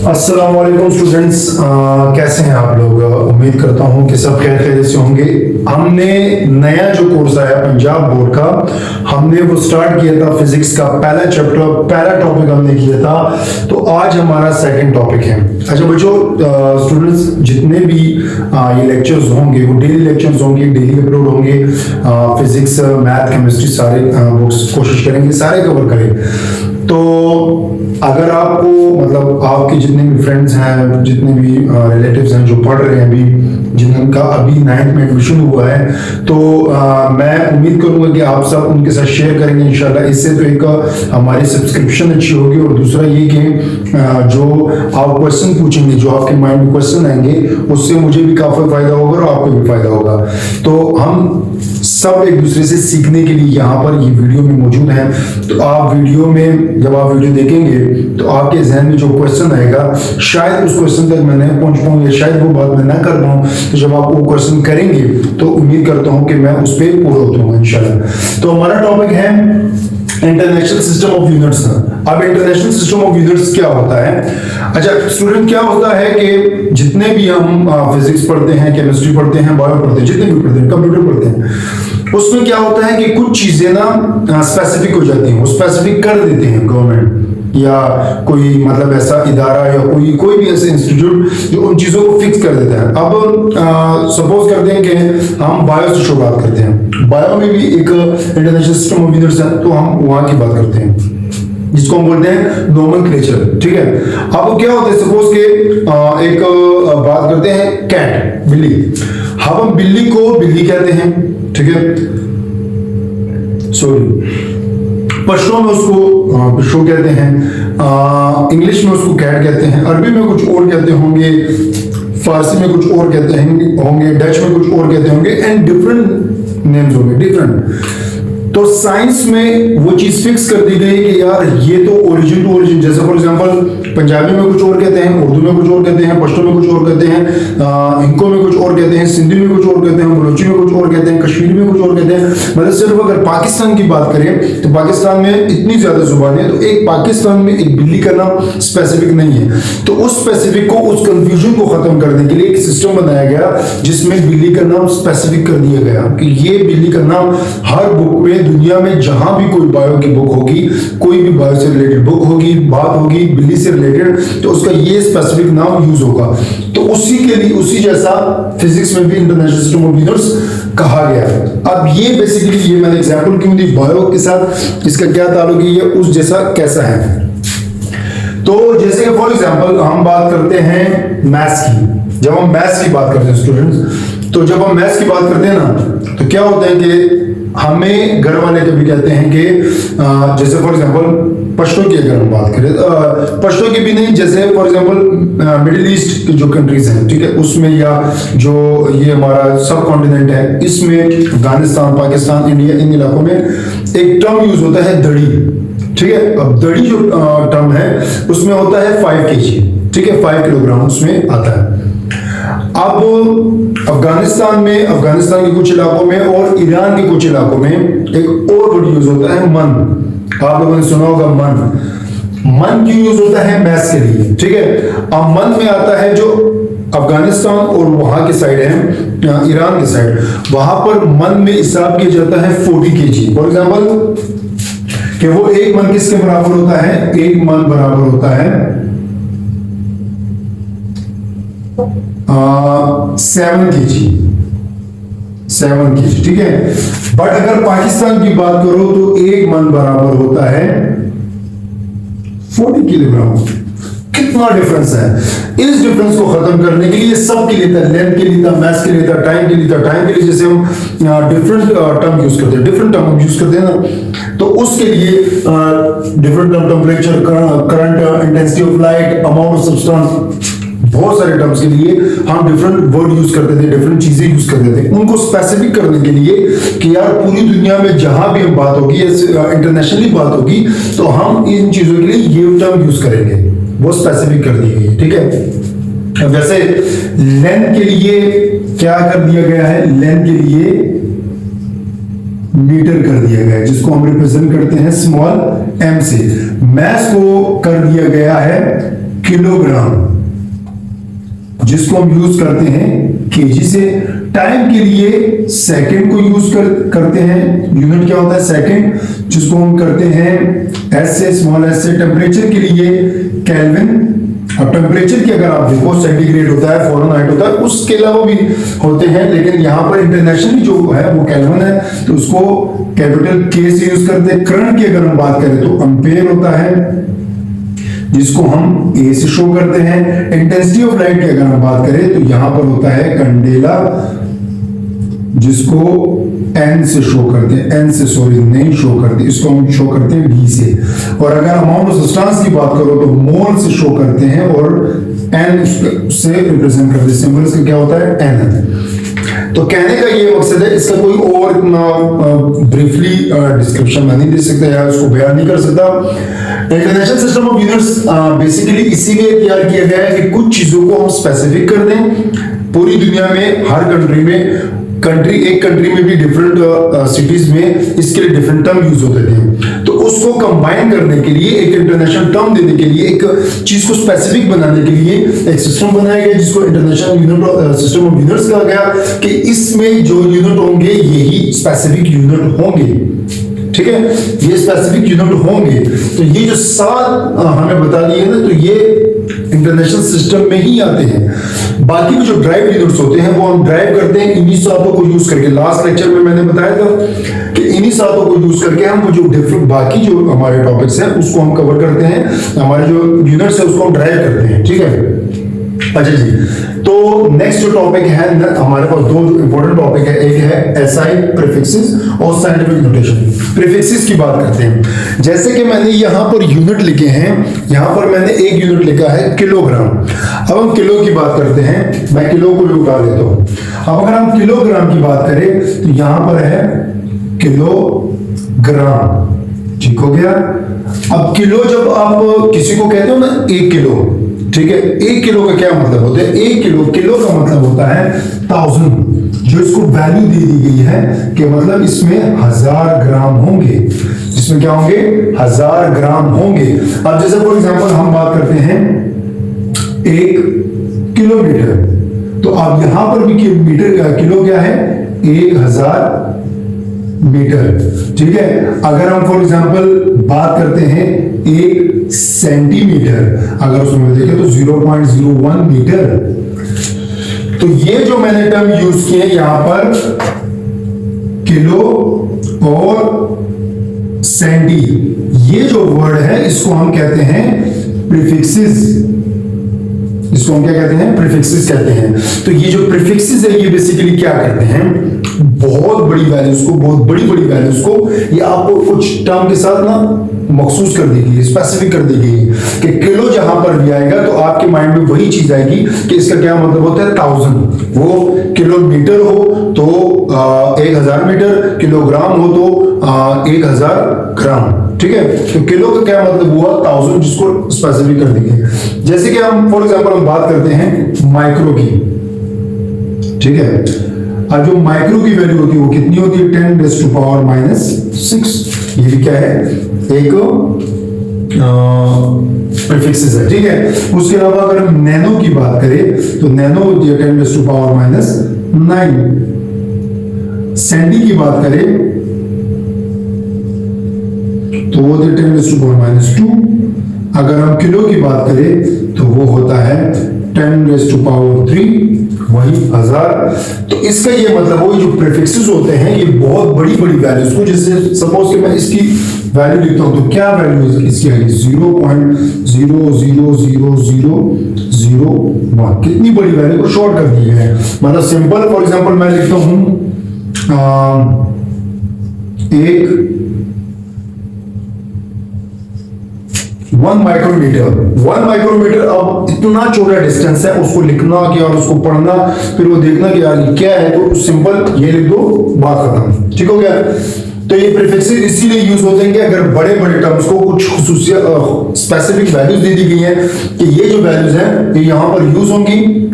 अस्सलाम वालेकुम स्टूडेंट्स, कैसे हैं आप लोग। उम्मीद करता हूं कि सब खैरियत से होंगे। हमने नया जो कोर्स आया पंजाब बोर्ड का, हमने वो स्टार्ट किया था फिजिक्स का पहला चैप्टर, पहला टॉपिक हमने किया था। तो आज हमारा सेकंड टॉपिक है। अच्छा बच्चों, स्टूडेंट्स जितने भी ये लेक्चर्स होंगे वो डेली लेक्चर्स होंगे, डेली अपलोड होंगे। फिजिक्स, मैथ, केमिस्ट्री सारे बुक्स कोशिश करेंगे सारे कवर करें। तो अगर आपको मतलब आपके जितने भी फ्रेंड्स हैं, जितने भी रिलेटिव्स हैं जो पढ़ रहे हैं अभी, जिनका अभी 9th में एडमिशन हुआ है, तो मैं उम्मीद करूंगा कि आप सब उनके साथ शेयर करेंगे इंशाल्लाह। इससे तो एक हमारी सब्सक्रिप्शन अच्छी होगी और दूसरा ये कि जो आप क्वेश्चन पूछेंगे, जो आपके माइंड में क्वेश्चन आएंगे, उससे मुझे भी काफी फायदा होगा और आपको भी फायदा होगा। तो हम सब एक दूसरे से सीखने के लिए यहाँ पर ये वीडियो में मौजूद हैं। तो आप वीडियो में जब आप वीडियो देखेंगे तो आपके जहन में जो क्वेश्चन आएगा, शायद उस क्वेश्चन तक मैं नहीं पहुंच पाऊँ या शायद वो बात मैं ना कर पाऊँ, तो जब आप वो क्वेश्चन करेंगे तो उम्मीद करता हूँ कि मैं उस पर पूरा उतरूंगा इंशाल्लाह। तो हमारा टॉपिक है इंटरनेशनल सिस्टम ऑफ यूनिट्स। अब इंटरनेशनल सिस्टम ऑफ यूनिट्स क्या होता है? अच्छा स्टूडेंट, क्या होता है कि जितने भी हम फिजिक्स पढ़ते हैं, केमिस्ट्री पढ़ते हैं, बायो पढ़ते हैं, जितने भी पढ़ते हैं, कंप्यूटर पढ़ते हैं, उसमें क्या होता है कि कुछ चीजें ना स्पेसिफिक हो जाती हैं, वो स्पेसिफिक कर देते हैं गवर्नमेंट या कोई मतलब ऐसा इदारा या कोई भी ऐसा इंस्टीट्यूट जो उन चीजों को फिक्स कर देता है। अब सपोज करते हैं कि हम बायो से शुरुआत करते हैं। बायो में भी एक इंटरनेशनल सिस्टम ऑफ यूनिट्स है, तो हम वहां की बात करते हैं जिसको हम बोलते हैं नोमेनक्लेचर। ठीक है, अब क्या होता है, सपोज के एक बात करते हैं कैट, बिल्ली। हम बिल्ली को बिल्ली कहते हैं, ठीक है, सॉरी पश्तो में उसको पिशो कहते हैं, इंग्लिश में उसको कैट कहते हैं, अरबी में कुछ और कहते होंगे, फारसी में कुछ और कहते होंगे, डच में कुछ और कहते होंगे, एंड डिफरेंट नेम्स होंगे, डिफरेंट। तो साइंस में वो चीज फिक्स कर दी गई कि यार ये तो ओरिजिन टू ओरिजिन, जैसे फॉर एग्जांपल पंजाबी में कुछ और कहते हैं, उर्दू में कुछ और कहते हैं, पश्तो में कुछ और कहते हैं, हिंको में कुछ और कहते हैं, सिंधी में कुछ और कहते हैं, बलोची में कुछ और कहते हैं, कश्मीरी में कुछ और कहते हैं। मतलब सिर्फ अगर पाकिस्तान की बात करें तो पाकिस्तान में इतनी ज्यादा जुबान है, तो एक पाकिस्तान में एक बिल्ली का नाम स्पेसिफिक नहीं है। तो उस स्पेसिफिक को, उस कंफ्यूजन को खत्म करने के लिए एक सिस्टम बनाया गया जिसमें बिल्ली का नाम स्पेसिफिक कर दिया गया कि ये बिल्ली का नाम हर बुक में, दुनिया में जहां भी कोई बायो की बुक होगी, कोई भी बायो से रिलेटेड बुक होगी, बात होगी बिल्ली से रिलेटेड, तो उसका ये स्पेसिफिक नाम यूज होगा। तो उसी के लिए, उसी जैसा फिजिक्स में भी इंटरनेशनल सिस्टम ऑफ यूनिट्स कहा गया। अब ये बेसिकली, ये मैंने एग्जांपल क्यों दी बायो के साथ, इसका क्या ताल्लुक है, ये उस जैसा कैसा है। तो जैसे कि फॉर एग्जांपल हम बात करते हैं मैथ्स की। जब हम मैथ्स की बात करते हैं स्टूडेंट्स, तो जब हम मैथ्स की बात करते हैं ना, तो क्या होता है कि हमें घर वाले कभी कहते हैं कि जैसे फॉर एग्जांपल पश्तो की अगर हम बात करें, पश्तो की भी नहीं, जैसे फॉर एग्जांपल मिडिल ईस्ट की जो कंट्रीज हैं, ठीक है, उसमें, या जो ये हमारा सब कॉन्टिनेंट है, इसमें अफगानिस्तान, पाकिस्तान, इंडिया, इन इलाकों में एक टर्म यूज होता है दड़ी। ठीक है, अब दड़ी जो टर्म है उसमें होता है 5 kg, ठीक है, 5 किलोग्राम उसमें आता है। अब अफगानिस्तान में, अफगानिस्तान के कुछ इलाकों में और ईरान के कुछ इलाकों में एक और वर्ड यूज होता है मन। आप लोगों ने सुना होगा मन। मन क्यों यूज होता है? मैथ्स के लिए। ठीक है, अब मन में आता है जो अफगानिस्तान और वहां की साइड है, ईरान की साइड, वहां पर मन में हिसाब किया जाता है 40 kg। फॉर एग्जाम्पल कि वो एक मन किसके बराबर होता है? एक मन बराबर होता है 7 kg, 7 kg। ठीक है, बट अगर पाकिस्तान की बात करो तो एक मन बराबर होता है 40 किलोग्राम। कितना डिफरेंस है। इस डिफरेंस को खत्म करने के लिए, सब के लिए था, लेंथ के लिए था, मैथ्स के लिए था, टाइम के लिए था, टाइम के लिए जैसे हम डिफरेंट टर्म यूज करते हैं, डिफरेंट टर्म हम यूज करते हैं ना, तो उसके लिए different term, temperature, current, intensity of light, amount of substance, बहुत सारे टर्म्स के लिए हम डिफरेंट वर्ड यूज करते थे, डिफरेंट चीजें यूज करते थे, उनको स्पेसिफिक करने के लिए कि यार पूरी दुनिया में जहां भी हम बात होगी, इंटरनेशनली बात होगी, तो हम इन चीजों के लिए ये टर्म यूज करेंगे, वो स्पेसिफिक कर दी गई है। ठीक है, वैसे लेंथ के लिए क्या कर दिया गया है? लेंथ के लिए मीटर कर दिया गया है, जिसको हम रिप्रेजेंट करते हैं स्मॉल m से। मैथ को कर दिया गया है किलोग्राम, जिसको हम यूज करते हैं केजी से। टाइम के लिए सेकंड को यूज करते हैं, यूनिट क्या होता है सेकंड, जिसको हम करते हैं एस से, स्मॉल एस से। टेम्परेचर के लिए केल्विन। अब टेम्परेचर की अगर आप देखो सेंटीग्रेड होता है, फ़ारेनहाइट होता है, उसके अलावा भी होते हैं, लेकिन यहाँ पर इंटरनेशनली जो है वो केल्विन है, तो उसको कैपिटल के से यूज करते हैं। करंट की अगर हम बात करें तो एम्पेयर होता है, जिसको हम ए से शो करते हैं। इंटेंसिटी ऑफ लाइट की अगर हम बात करें तो यहां पर होता है कैंडेला, जिसको एन से शो करते हैं, एन से सॉरी नहीं शो करते, इसको हम शो करते हैं वी से। और अगर अमाउंट ऑफ सब्सटेंस की बात करो तो मोल से शो करते हैं और एन से रिप्रेजेंट करते हैं। सिंबल इसका क्या होता है एन है। तो कहने का ये मकसद है, इसका कोई और इतना ब्रीफली डिस्क्रिप्शन मैं नहीं दे सकता या उसको बयान नहीं कर सकता। International system of units basically इसीलिए तैयार किया गया है कि कुछ चीजों को हम स्पेसिफिक कर दें। पूरी दुनिया में हर कंट्री में एक कंट्री में भी डिफरेंट सिटीज में इसके लिए डिफरेंट टर्म यूज होते थे, तो उसको कंबाइन करने के लिए, एक इंटरनेशनल टर्म देने के लिए, एक चीज को स्पेसिफिक बनाने के लिए एक सिस्टम बनाया गया जिसको international unit system of units कहा गया, कि इसमें जो यूनिट होंगे यही स्पेसिफिक यूनिट होंगे। ठीक है, ये स्पेसिफिक यूनिट होंगे। तो ये जो 7 हमें बता दिए ना, तो ये इंटरनेशनल सिस्टम में ही आते हैं। बाकी के जो ड्राइव यूनिट्स होते हैं वो हम ड्राइव करते हैं इन्हीं सातों को यूज करके। लास्ट लेक्चर में मैंने बताया था कि इन्हीं सातों को यूज करके हम वो जो डिफरेंट बाकी जो हमारे टॉपिक्स हैं उसको हम कवर करते हैं, हमारे जो यूनिट्स है उसको हम ड्राइव करते हैं। ठीक है, अच्छा जी, तो नेक्स्ट जो टॉपिक है हमारे पास, दो इंपॉर्टेंट टॉपिक है, एक है एसआई प्रीफिक्सेस और साइंटिफिक नोटेशन। प्रीफिक्सेस की बात करते हैं। जैसे कि मैंने यहां पर यूनिट लिखे हैं, यहां पर मैंने एक यूनिट लिखा है किलोग्राम। अब हम किलो की बात करते हैं, मैं किलो को भी उठा लेता हूं। अब अगर हम किलोग्राम की बात करें तो यहां पर है किलोग्राम, ठीक हो गया। अब किलो जब आप किसी को कहते हो ना 1 किलो, ठीक है, 1 किलो का क्या मतलब होता है, 1 किलो, किलो का मतलब होता है 1000, जो इसको वैल्यू दे दी गई है कि मतलब इसमें 1000 ग्राम होंगे, इसमें क्या होंगे 1000 ग्राम होंगे। अब जैसे फॉर एग्जांपल हम बात करते हैं 1 किलोमीटर, तो अब यहां पर भी मीटर किलो क्या है 1000 मीटर। ठीक है, अगर हम फॉर एग्जांपल बात करते हैं 1 सेंटीमीटर, अगर उसमें देखें तो 0.01 मीटर। तो ये जो मैंने टर्म यूज किए यहां पर किलो और सेंटी, ये जो वर्ड है इसको हम कहते हैं प्रीफिक्सेस। इसको हम क्या कहते हैं, प्रीफिक्सेस कहते हैं। तो ये जो प्रीफिक्सेस है ये बेसिकली क्या करते हैं, बहुत बड़ी वैल्यूज को, बहुत बड़ी बड़ी वैल्यूज को ये आपको कुछ टर्म के साथ ना मखसूस कर देगी, स्पेसिफिक कर देगी कि किलो जहां पर भी आएगा तो आपके माइंड में वही चीज आएगी कि इसका क्या मतलब होता है 1000। वो किलोमीटर हो तो 1000 मीटर, किलोग्राम हो तो 1000 ग्राम। ठीक है, तो किलो का क्या मतलब हुआ 1000, जिसको स्पेसिफिक कर देंगे। जैसे कि हम फॉर एग्जांपल हम बात करते हैं माइक्रो की, ठीक है, और जो माइक्रो की वैल्यू होती है वो कितनी होती है 10⁻⁻⁻⁶। ये भी क्या है, एक प्रीफिक्सेस है। ठीक है, उसके अलावा अगर हम नैनो की बात करें तो नैनो होती है 10⁻⁹। सेंटी की बात करें तो वो होती है 10⁻²। अगर हम किलो की बात करें तो वो होता है 10⁻3, वही 1000। तो इसका ये मतलब वो जो प्रीफिक्सेस होते हैं ये बहुत बड़ी बड़ी वैल्यूज को, जैसे सपोज कि मैं इसकी वैल्यू लिखता हूं तो क्या वैल्यू इसकी आएगी 0.0000001। कितनी बड़ी वैल्यू को शॉर्ट कर दी है। मतलब सिंपल फॉर एग्जांपल मैं लिखता हूं 1 माइक्रोमीटर। 1 माइक्रोमीटर अब इतना छोटा डिस्टेंस है, उसको लिखना कि और उसको पढ़ना, फिर वो देखना कि यार क्या है, तो सिंपल ये लिख दो, बात खत्म। ठीक हो गया। तो ये प्रीफिक्सेस इसीलिए यूज होते हैं कि अगर बड़े बड़े टर्म्स को कुछ खुसूसियत स्पेसिफिक वैल्यूज दे दी गई हैं कि ये जो वैल्यूज हैं ये यहां पर यूज होंगी,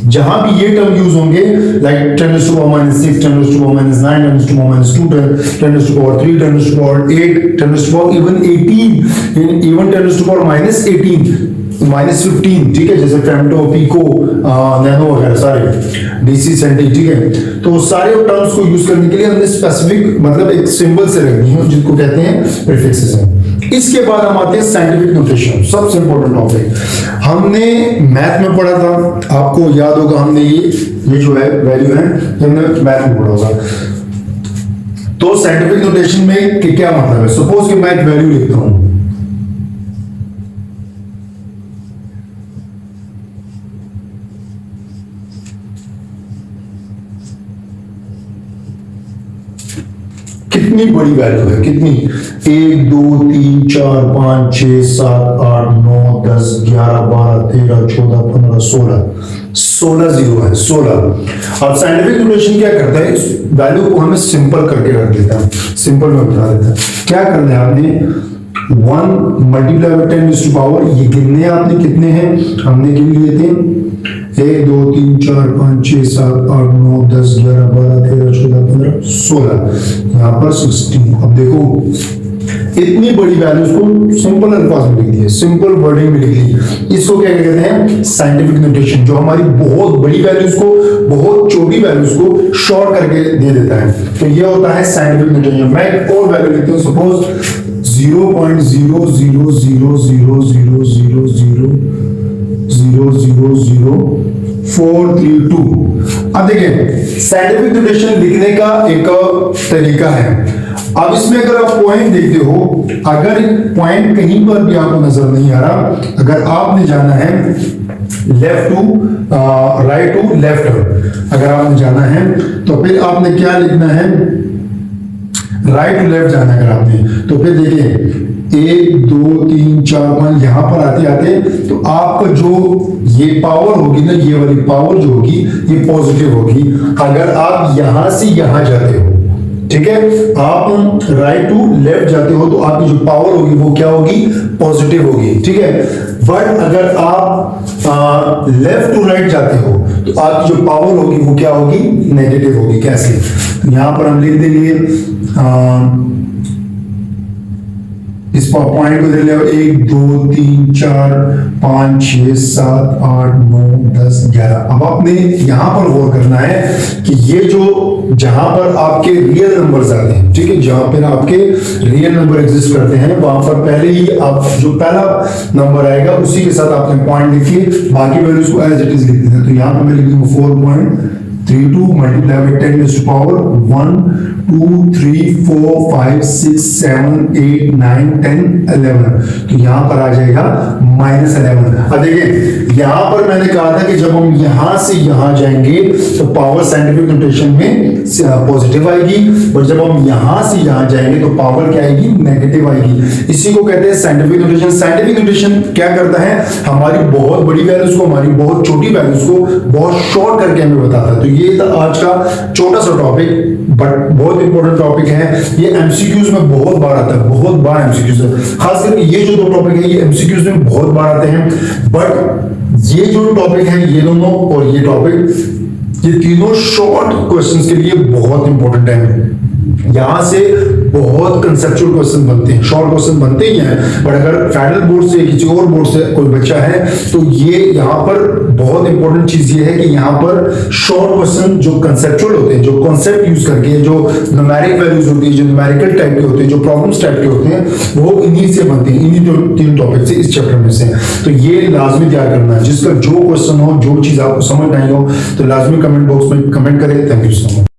जहां भी ये टर्म यूज होंगे लाइक 10⁻⁶, 10⁻⁹, 10⁻², 10⁻3, 10⁻8, 10⁻18, इवन 10⁻⁻18, -15, ठीक है, जैसे फेमटो, पिको, नैनो वगैरह सारे डीसी सेंटी, ठीक है। तो सारे टर्म्स को यूज करने के लिए हमने स्पेसिफिक मतलब एक सिंबल से रख दी है जिनको कहते हैं प्रीफिक्सेस हैं। इसके बाद हम आते हैं साइंटिफिक नोटेशन, सबसे इंपॉर्टेंट टॉपिक। हमने मैथ में पढ़ा था, आपको याद होगा, हमने ये जो है वैल्यू है हमने मैथ में पढ़ा होगा। तो साइंटिफिक नोटेशन में क्या मतलब है? सपोज कि मैं एक वैल्यू लिखता हूं, कितनी बड़ी वैल्यू है, कितनी, 1 2 3 4 5 6 7 8 9 10 11 12 13 14 15 16 जीरो है, 16। अब साइंटिफिक नोटेशन क्या करता है, इस वैल्यू को हमें सिंपल करके रख देता है, सिंपल में बता देता है। क्या करना है आपने, 1 मल्टीप्लाई बाय 10 टू पावर, ये गिनने आपने कितने हैं, हमने गिन लिए थे 1 2 3 4 5 6 7 8 9 10 11 12 13 14 15 16, यहाँ पर 16। अब देखो इतनी बड़ी वैल्यूज को सिंपल अल्फाज में लिख दिए, सिंपल वर्डिंग में लिख दी। इसको क्या कहते हैं, साइंटिफिक नोटेशन, जो हमारी बहुत बड़ी वैल्यूज को, बहुत छोटी वैल्यूज को शॉर्ट करके दे देता है। तो ये होता है साइंटिफिक नोटेशन। मैं एक और वैल्यू लिखता हूं, सपोज 0.00000000432। अब देखिए साइंटिफिक नोटेशन लिखने का एक तरीका है। अब इसमें अगर आप पॉइंट देखते हो, अगर पॉइंट कहीं पर भी आपको नजर नहीं आ रहा, अगर आपने जाना है left to right to left, अगर आपने जाना है तो फिर आपने क्या लिखना है, राइट टू लेफ्ट जाना है। अगर आपने तो फिर देखिए 1 2 3 4 5 यहां पर आते आते तो आपका जो ये पावर होगी ना, ये वाली पावर जो होगी ये पॉजिटिव होगी। अगर आप यहां से यहां जाते हो, ठीक है, आप राइट टू लेफ्ट जाते हो तो आपकी जो पावर होगी वो क्या होगी, पॉजिटिव होगी, ठीक है। बट अगर आप लेफ्ट टू राइट जाते हो तो आपकी जो पावर होगी वो क्या होगी, नेगेटिव होगी। कैसे, यहां पर हम लिख देंगे इस पॉइंट को दे लिया 1 2 3 4 5 6 7 8 9 10 11। अब आपने यहां पर गौर करना है कि ये जो जहां पर आपके रियल नंबर्स आते हैं, ठीक है, जहां पर आपके रियल नंबर एग्जिस्ट करते हैं, वहां पर पहले ही आप जो पहला नंबर आएगा उसी के साथ आपने पॉइंट लिखिए, बाकी वैल्यूज को एज इट इज लिख देते हैं। तो यहां पर मैं लिख दूंगा 4.32 मल्टीप्लाई बाय 10 टू पावर 1 2 3 4 5 6 7 8 9 10 11। तो यहां पर आ जाएगा -11। अब देखिए यहां पर मैंने कहा था कि जब हम यहां से यहां जाएंगे तो पावर साइंटिफिक नोटेशन में पॉजिटिव आएगी, और जब हम यहां से यहां जाएंगे तो पावर क्या आएगी, नेगेटिव आएगी। इसी को कहते हैं साइंटिफिक नोटेशन। साइंटिफिक नोटेशन क्या करता है, हमारी बहुत बड़ी वैल्यूज को, हमारी बहुत छोटी वैल्यूज को बहुत शॉर्ट करके हमें बताता है। तो ये था आज का छोटा सा टॉपिक, बट बहुत इंपॉर्टेंट टॉपिक है। ये एमसीक्यूज में बहुत बार आता है, बहुत बार एमसीक्यूज है, खास करके ये जो 2 टॉपिक है ये एमसीक्यूज में बहुत बार आते हैं। बट ये जो टॉपिक है, ये दोनों और ये टॉपिक, ये तीनों शॉर्ट क्वेश्चंस के लिए बहुत इंपॉर्टेंट है। यहां से बहुत कंसेप्चुअल क्वेश्चन बनते हैं, शॉर्ट क्वेश्चन बनते ही हैं, बट अगर फेडरल बोर्ड से किसी और बोर्ड से कोई बच्चा है तो ये यहाँ पर बहुत इंपॉर्टेंट चीज ये है कि यहाँ पर शॉर्ट क्वेश्चन जो कंसेप्चुअल होते हैं, जो कॉन्सेप्ट यूज करके, जो न्यूमेरिक वैल्यूज होती है, जो न्यूमेरिकल टाइप के होते हैं, जो प्रॉब्लम्स टाइप के होते हैं, वो इन्हीं से बनते हैं, इन्हीं जो 3 टॉपिक से, इस चैप्टर में से। तो ये लाजमी तैयार करना है, जिसका जो क्वेश्चन हो, जो चीज आपको समझ नहीं हो तो लाजमी कमेंट बॉक्स में कमेंट करें। Thank you so much.